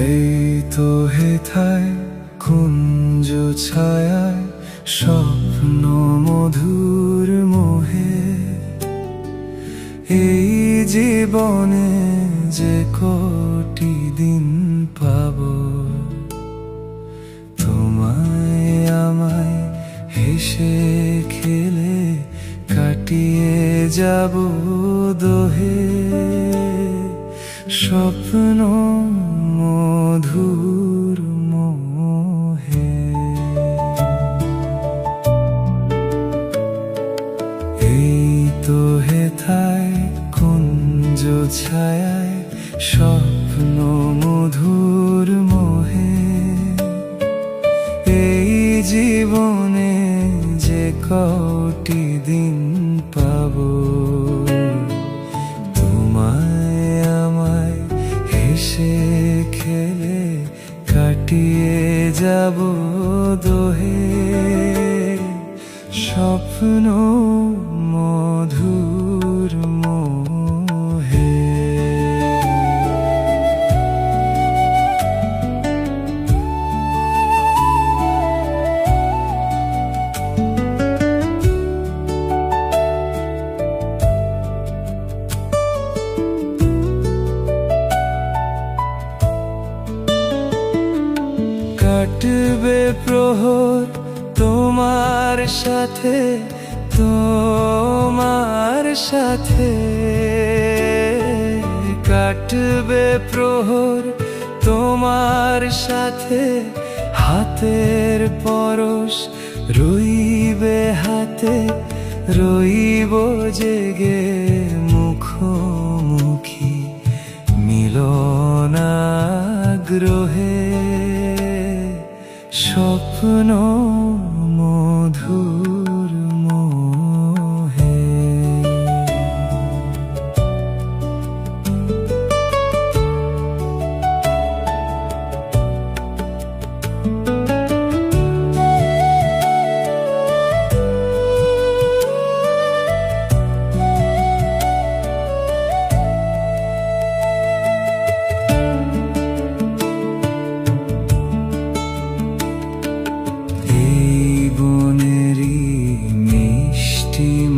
এই তো হেথায় কুঞ্জ ছায়ায় স্বপ্ন মধুর মোহে, এই জীবনে যে কোটি দিন পাব, তোমায় আমায় হেসে খেলে কাটিয়ে যাব দোহে, স্বপ্ন মধুর মোহে। এই তো হেথায় কুঞ্জ ছায়ায় স্বপ্ন মধুর মোহে, এই জীবনে যে কোটি দিন পাব, তোমায় আমায় হেসে খেলে কাটিয়ে যাব দোহে, স্বপ্ন মধুর মোহে। কাটবে প্রহর তোমার সাথে, তোমার সাথে কাটবে প্রহর তোমার সাথে, হাতের পরশ রইবে হাতে, রইব জেগে মুখোমুখি মিলনাগ্রহে, স্বপ্ন মধুর মোহে।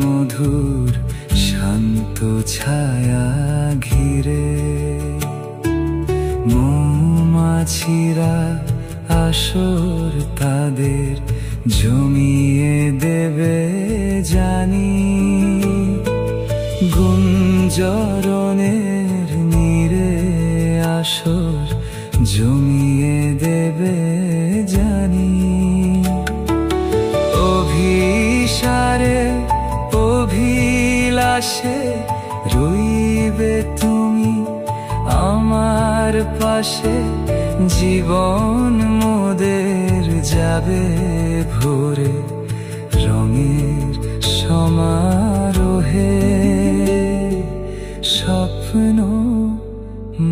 মধুর শান্ত ছায়া ঘিরে মৌমাছিরা আসর তাদের জমিয়ে দেবে জানি, গুঞ্জরণের নীরে আসর জমিয়ে দেবে জানি, অভিসারে অভিলাষে রইবে তুমি আমার পাশে, জীবন মোদের যাবে ভোরে রঙের সমারোহে, স্বপ্ন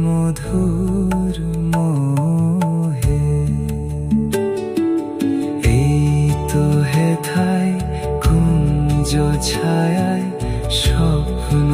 মধুর মোহে। এই তো হেথায় কুঞ্জ ছায়ায় স্বপ্ন